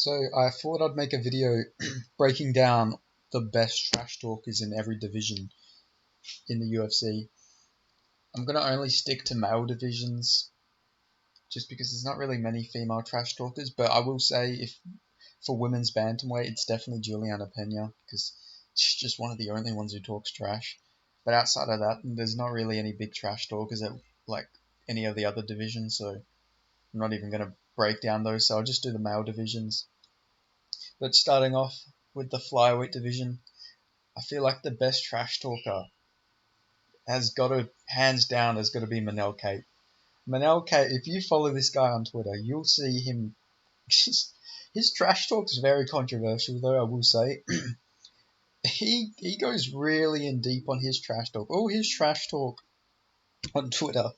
So I thought I'd make a video breaking down the best trash talkers in every division in the UFC. I'm gonna only stick to male divisions just because there's not really many female trash talkers, but I will say if for women's bantamweight it's definitely Juliana Pena because she's just one of the only ones who talks trash. But outside of that, there's not really any big trash talkers at like any of the other divisions, so I'm not even gonna break down those, so I'll just do the male divisions. But starting off with the flyweight division, I feel like the best trash talker has got to, hands down, has got to be Manel Cape. Manel Cape, if you follow this guy on Twitter, you'll see him. His trash talk is very controversial, though, I will say. he goes really in deep on his trash talk. All his trash talk on Twitter,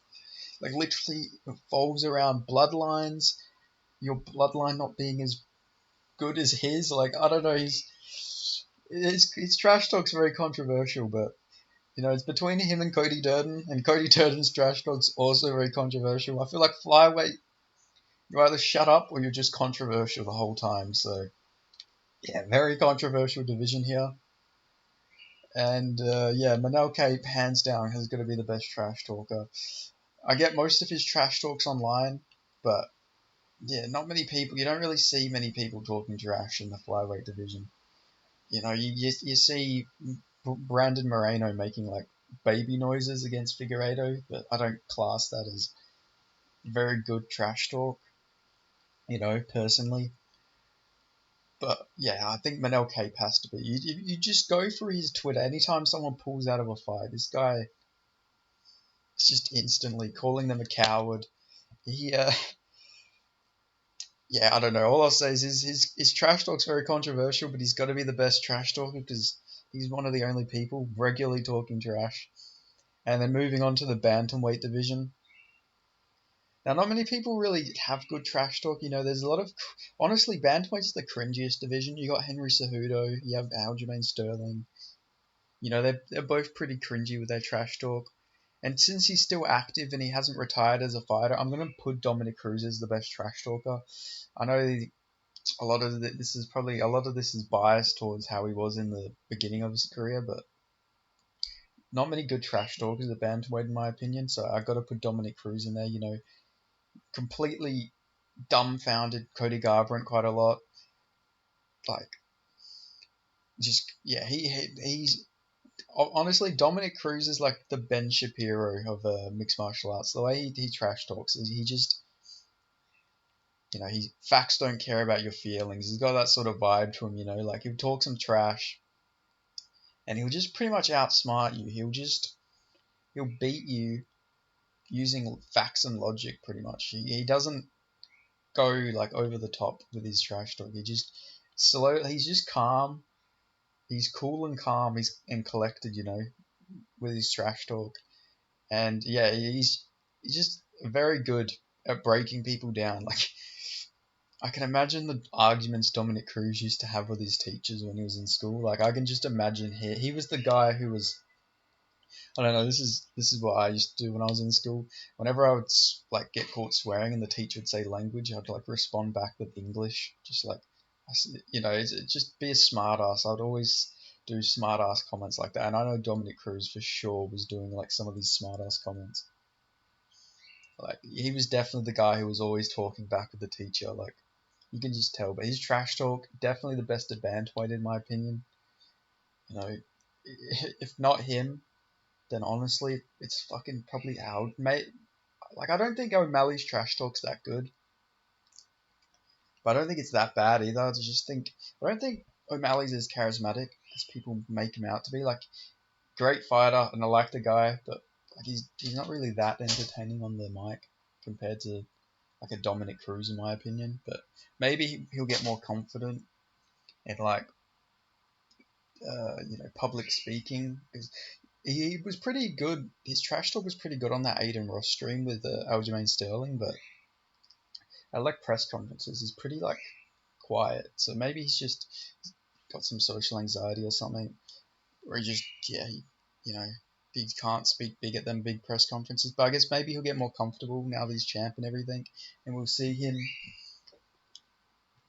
like literally revolves around bloodlines, your bloodline not being as good as his. Like, I don't know, his trash talk's very controversial, but you know, it's between him and Cody Durden's trash talk's also very controversial. I feel like flyweight, you either shut up or you're just controversial the whole time. So, yeah, very controversial division here. And yeah, Manel Cape, hands down, has got to be the best trash talker. I get most of his trash talks online, but yeah, not many people. You don't really see many people talking trash in the flyweight division. You know, you see Brandon Moreno making like baby noises against Figueiredo, but I don't class that as very good trash talk, you know, personally. But yeah, I think Manel Cape has to be. You just go through his Twitter. Anytime someone pulls out of a fight, this guy is just instantly calling them a coward. He, yeah, I don't know. All I'll say is his trash talk's very controversial, but he's got to be the best trash talker because he's one of the only people regularly talking trash. And then moving on to the bantamweight division. Now, not many people really have good trash talk. You know, there's a lot of... Honestly, bantamweight's the cringiest division. You got Henry Cejudo, you have Aljamain Sterling. You know, they're both pretty cringy with their trash talk. And since he's still active and he hasn't retired as a fighter, I'm going to put Dominic Cruz as the best trash talker. I know a lot of this is biased towards how he was in the beginning of his career, but not many good trash talkers at bantamweight in my opinion. So I got to put Dominic Cruz in there. You know, completely dumbfounded Cody Garbrandt quite a lot. Like, just yeah, he's honestly Dominic Cruz is like the Ben Shapiro of mixed martial arts. The way he trash talks is he just, you know, he facts don't care about your feelings. He's got that sort of vibe to him. You know, like he'll talk some trash, and he'll just pretty much outsmart you. He'll beat you using facts and logic. Pretty much, he doesn't go like over the top with his trash talk. He just slow. He's just calm. He's cool and calm. He's and collected, you know, with his trash talk. And yeah, he's just very good at breaking people down. Like I can imagine the arguments Dominic Cruz used to have with his teachers when he was in school. Like I can just imagine he was the guy who was, I don't know. This is what I used to do when I was in school. Whenever I would like get caught swearing and the teacher would say language, I'd like respond back with English, just like you know, just be a smart ass. I'd always do smart ass comments like that, and I know Dominic Cruz for sure was doing like some of these smart ass comments. Like he was definitely the guy who was always talking back with the teacher. Like you can just tell. But his trash talk definitely the best at bantamweight in my opinion. You know, if not him, then honestly, it's fucking probably Al. Mate, like I don't think O'Malley's trash talk's that good, but I don't think it's that bad either. I don't think O'Malley's as charismatic as people make him out to be. Like great fighter, and I like the guy, but like he's not really that entertaining on the mic compared to like a Dominic Cruz in my opinion. But maybe he'll get more confident in like you know, public speaking because he was pretty good. His trash talk was pretty good on that Aiden Ross stream with Aljamain Sterling, but at like press conferences, he's pretty like quiet. So maybe he's just got some social anxiety or something, or he just you know, he can't speak big at them big press conferences. But I guess maybe he'll get more comfortable now that he's champ and everything, and we'll see him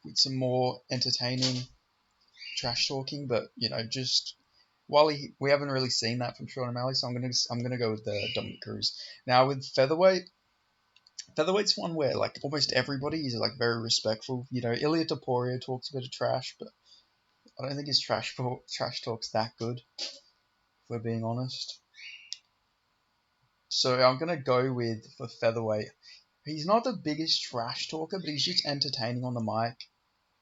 with some more entertaining trash talking, but just while we haven't really seen that from Sean O'Malley, so I'm gonna go with the Dominic Cruz. Now with featherweight's one where like almost everybody is like very respectful. Ilya Topuria talks a bit of trash, but I don't think his trash talk's that good, if we're being honest. So I'm gonna go with for featherweight. He's not the biggest trash talker, but he's just entertaining on the mic.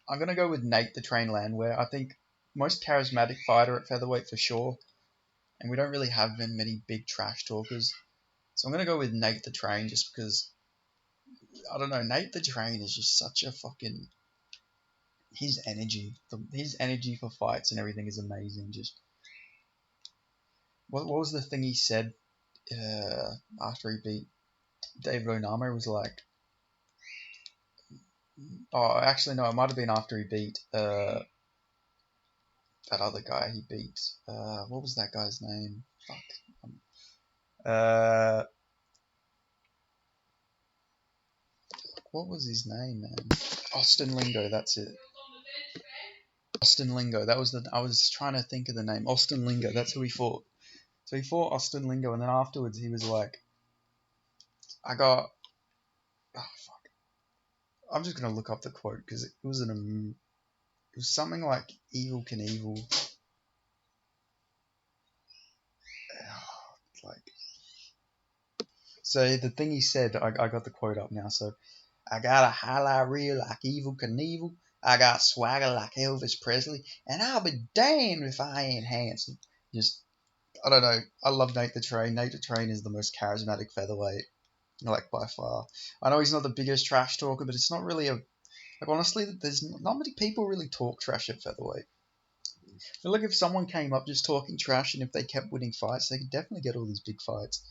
I'm gonna go with Nate the Train Landwehr. I think most charismatic fighter at featherweight for sure, and we don't really have many big trash talkers. So I'm gonna go with Nate the Train just because I don't know. Nate the Train is just such a fucking his energy for fights and everything is amazing. Just what was the thing he said after he beat David Onama? It was like, oh, actually no, it might have been after he beat that other guy he beat. What was that guy's name? Fuck. Uh, what was his name, man? Austin Lingo. That's it. Austin Lingo. That was the. I was trying to think of the name. Austin Lingo. That's who he fought. So he fought Austin Lingo, and then afterwards he was like, "I got." Oh fuck. I'm just gonna look up the quote because it was It was something like "Evil Knievel." Like. So the thing he said, I got the quote up now. So I got a highlight reel like Evil Knievel. I got swagger like Elvis Presley, and I'll be damned if I ain't handsome. Just I don't know. I love Nate the Train. Nate the Train is the most charismatic featherweight, like by far. I know he's not the biggest trash talker, but it's not really like honestly, there's not many people really talk trash at featherweight. I feel like if someone came up just talking trash and if they kept winning fights, they could definitely get all these big fights.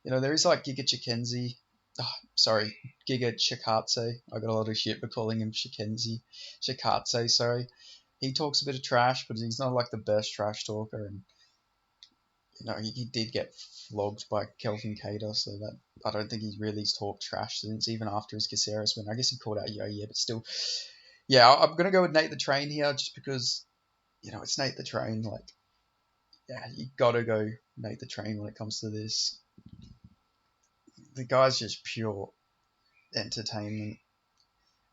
There is like Giga Chikenzie. Oh, sorry, Giga Chikadze. I got a lot of shit for calling him Chikenzie. Chikadze, sorry. He talks a bit of trash, but he's not like the best trash talker. And he did get flogged by Kelvin Cater, so that I don't think he's really talked trash since, even after his Caceres win. I guess he called out yeah, but still. Yeah, I'm gonna go with Nate the Train here, just because it's Nate the Train. Like, yeah, you gotta go Nate the Train when it comes to this. The guy's just pure entertainment.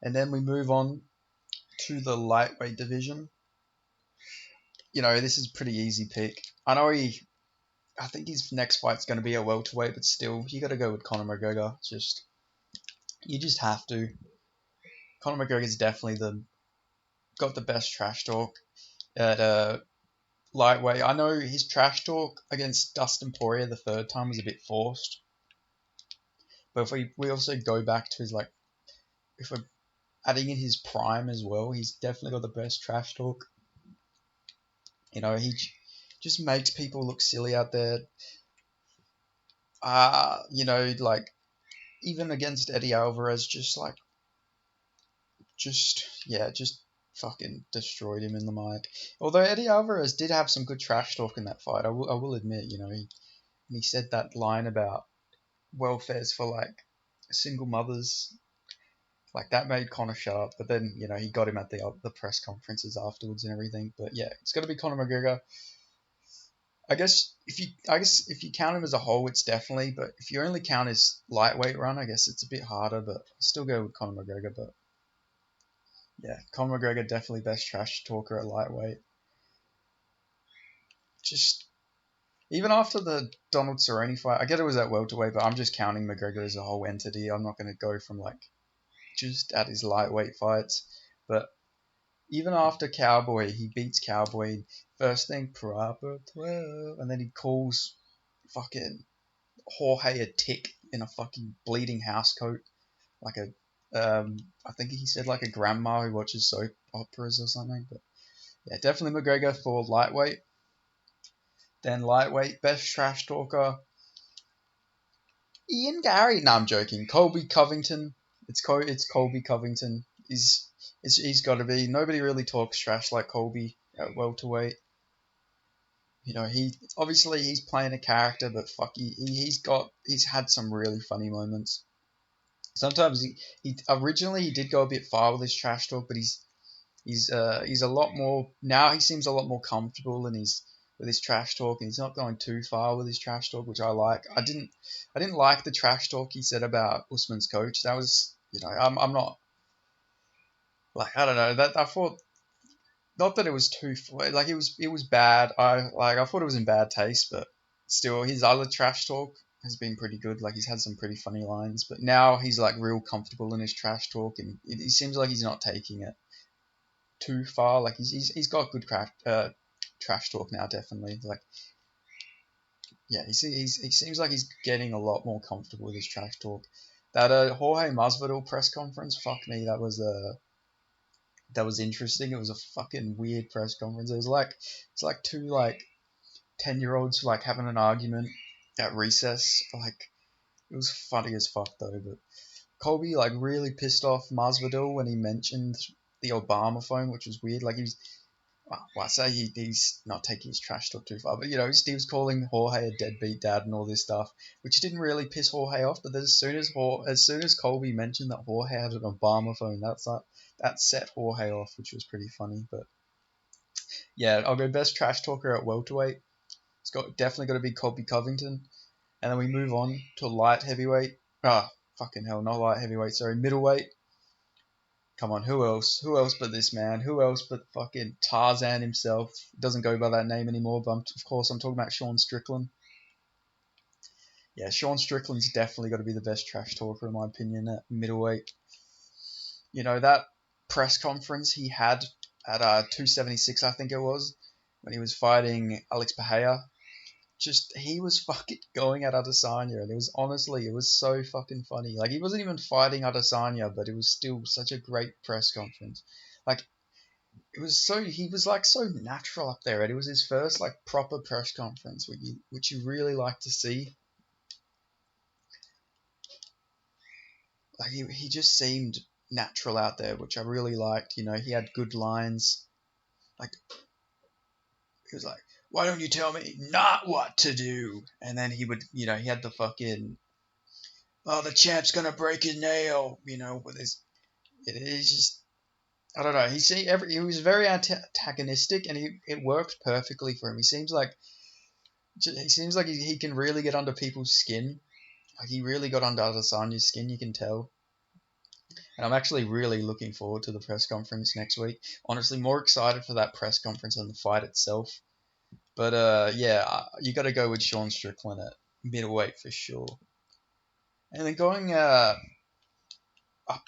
And then we move on to the lightweight division. This is a pretty easy pick. I think his next fight's going to be a welterweight, but still, you got to go with Conor McGregor. You just have to. Conor McGregor's definitely got the best trash talk at lightweight. I know his trash talk against Dustin Poirier the third time was a bit forced, but if we also go back to if we're adding in his prime as well, he's definitely got the best trash talk. He just makes people look silly out there. Like even against Eddie Alvarez, just fucking destroyed him in the mic. Although Eddie Alvarez did have some good trash talk in that fight, I will admit. He said that line about welfares for like single mothers. Like that made Conor shut up, but then he got him at the press conferences afterwards and everything. But yeah, it's got to be Conor McGregor. I guess if you count him as a whole, it's definitely. But if you only count his lightweight run, I guess it's a bit harder. But I'll still go with Conor McGregor. But yeah, Conor McGregor definitely best trash talker at lightweight. Just even after the Donald Cerrone fight, I get it was at welterweight, but I'm just counting McGregor as a whole entity. I'm not going to go from just at his lightweight fights. But even after Cowboy, he beats Cowboy. First thing, proper 12. And then he calls fucking Jorge a tick in a fucking bleeding house coat. Like I think he said like a grandma who watches soap operas or something. But yeah, definitely McGregor for lightweight. Then lightweight, best trash talker. Ian Gary. No, I'm joking. Colby Covington. It's Colby Covington. He's got to be. Nobody really talks trash like Colby at welterweight. He's playing a character, but fuck, he's had some really funny moments. Sometimes he originally he did go a bit far with his trash talk, but he's a lot more now. He seems a lot more comfortable in his with his trash talk, and he's not going too far with his trash talk, which I like. I didn't like the trash talk he said about Usman's coach. That was, I'm not like, I don't know, that I thought, not that it was too like, it was bad. I thought it was in bad taste, but still his other trash talk has been pretty good. Like, he's had some pretty funny lines, but now he's like real comfortable in his trash talk, and it seems like he's not taking it too far. Like, he's got good trash talk now, definitely. Like, yeah, he seems like he's getting a lot more comfortable with his trash talk. That Jorge Masvidal press conference, fuck me, that was interesting. It was a fucking weird press conference. It's like two like 10-year-olds like having an argument at recess. Like, it was funny as fuck though. But Colby like really pissed off Masvidal when he mentioned the Obama phone, which was weird. Like, he was, well, I say he's not taking his trash talk too far, but he was calling Jorge a deadbeat dad and all this stuff, which didn't really piss Jorge off. But then as soon as Colby mentioned that Jorge had an Obama phone, that set Jorge off, which was pretty funny. But yeah, I'll go best trash talker at welterweight. It's got definitely got to be Colby Covington, and then we move on to light heavyweight. Fucking hell, not light heavyweight. Sorry, middleweight. Come on, who else? Who else but this man? Who else but fucking Tarzan himself? Doesn't go by that name anymore, but of course I'm talking about Sean Strickland. Yeah, Sean Strickland's definitely got to be the best trash talker in my opinion at middleweight. That press conference he had at 276, I think it was, when he was fighting Alex Pereira. Just, he was fucking going at Adesanya, and it was so fucking funny. Like, he wasn't even fighting Adesanya, but it was still such a great press conference. Like, he was like so natural up there, and it was his first like proper press conference, which you really like to see. Like, he just seemed natural out there, which I really liked. He had good lines. Like, he was like, "Why don't you tell me not what to do?" And then he would, he had the fucking, "Oh, the champ's gonna break his nail," with his. It is just, I don't know. He was very antagonistic, and it worked perfectly for him. He seems like he can really get under people's skin. Like, he really got under Adesanya's skin, you can tell. And I'm actually really looking forward to the press conference next week. Honestly, more excited for that press conference than the fight itself. But yeah, you got to go with Sean Strickland at middleweight for sure. And then going up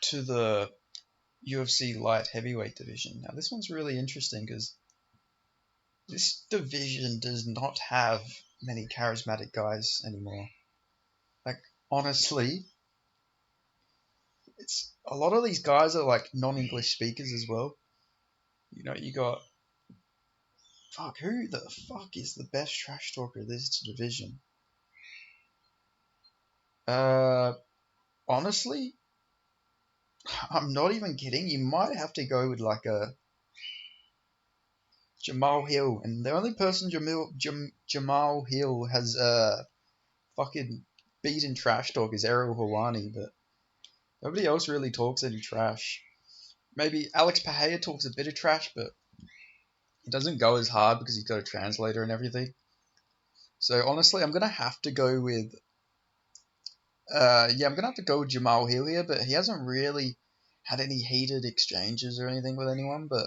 to the UFC light heavyweight division. Now, this one's really interesting because this division does not have many charismatic guys anymore. Like, honestly, it's a lot of these guys are like non-English speakers as well. You got, fuck, who the fuck is the best trash talker of this division? Uh, Honestly, I'm not even kidding. You might have to go with like a Jamal Hill, and the only person Jamal Hill has fucking beaten trash talk is Ariel Helwani, but nobody else really talks any trash. Maybe Alex Pereira talks a bit of trash, but it doesn't go as hard because he's got a translator and everything. So honestly, I'm gonna have to go with I'm gonna have to go with Jamal Hill here, but he hasn't really had any heated exchanges or anything with anyone. But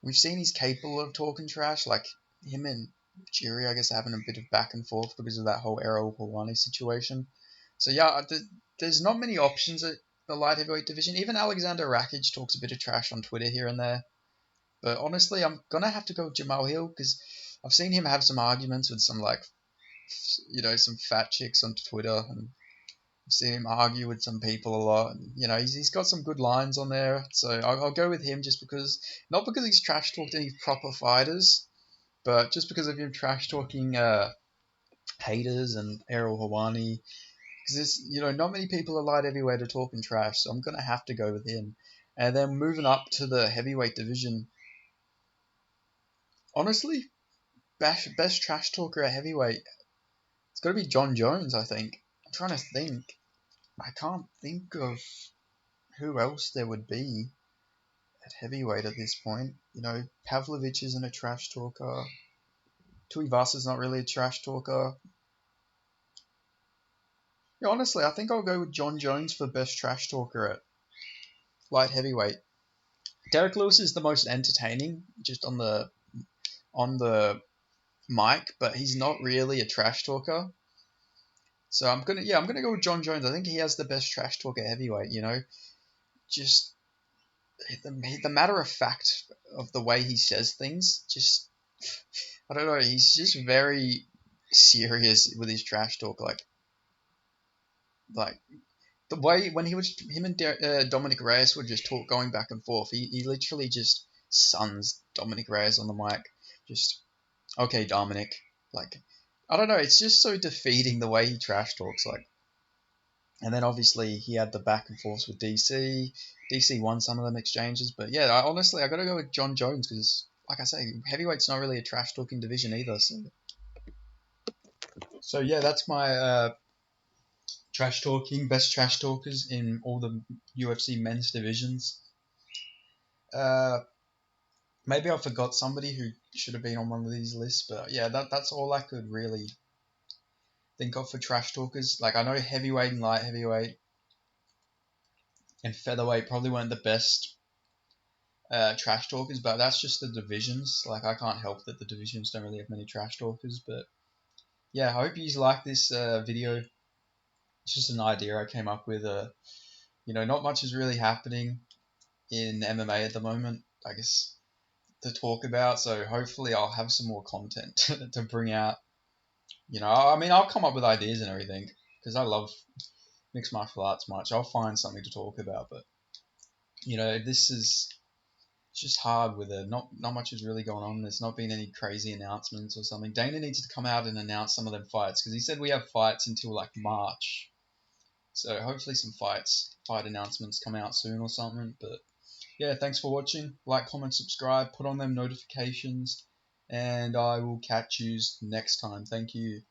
we've seen he's capable of talking trash. Like, him and Jiri, I guess, having a bit of back and forth because of that whole Errol Hawani situation. So yeah, there's not many options at the light heavyweight division. Even Alexander Rakic talks a bit of trash on Twitter here and there. But honestly, I'm gonna have to go with Jamal Hill because I've seen him have some arguments with some like, some fat chicks on Twitter, and I've seen him argue with some people a lot. And, he's got some good lines on there, so I'll go with him just because, not because he's trash talked any proper fighters, but just because of him trash talking haters and Errol Hawani. Because there's, not many people are light heavyweight are talking trash, so I'm gonna have to go with him. And then moving up to the heavyweight division, honestly, best trash talker at heavyweight, it's got to be John Jones, I think. I'm trying to think. I can't think of who else there would be at heavyweight at this point. You know, Pavlovich isn't a trash talker. Tuivasa's not really a trash talker. Yeah, honestly, I think I'll go with John Jones for best trash talker at light heavyweight. Derek Lewis is the most entertaining, just on the mic, but he's not really a trash talker. So I'm gonna go with John Jones. I think he has the best trash talk at heavyweight. You know, just the matter of fact of the way he says things. Just I don't know. He's just very serious with his trash talk. Like the way when him and Dominic Reyes would just talk going back and forth. He literally just suns Dominic Reyes on the mic. Just okay, Dominic. Like I don't know. It's just so defeating the way he trash talks. Like. And then obviously he had the back and forth with DC. DC won some of them exchanges, but yeah, honestly I got to go with John Jones because, like I say, heavyweight's not really a trash talking division either. So yeah, that's my trash talking best trash talkers in all the UFC men's divisions. Uh, Maybe I forgot somebody who should have been on one of these lists, but yeah, that's all I could really think of for trash talkers. Like I know heavyweight and light heavyweight and featherweight probably weren't the best trash talkers, but that's just the divisions. Like I can't help that the divisions don't really have many trash talkers. But yeah, I hope you like this video. It's just an idea I came up with. Not much is really happening in MMA at the moment, I guess, to talk about. So hopefully I'll have some more content to bring out. I mean, I'll come up with ideas and everything because I love mixed martial arts much. I'll find something to talk about, but this is it's just hard with it. Not much is really going on. There's not been any crazy announcements or something. Dana needs to come out and announce some of them fights because he said we have fights until like March. So hopefully some fight announcements come out soon or something. But yeah, thanks for watching. Like, comment, subscribe, put on them notifications, and I will catch you next time. Thank you.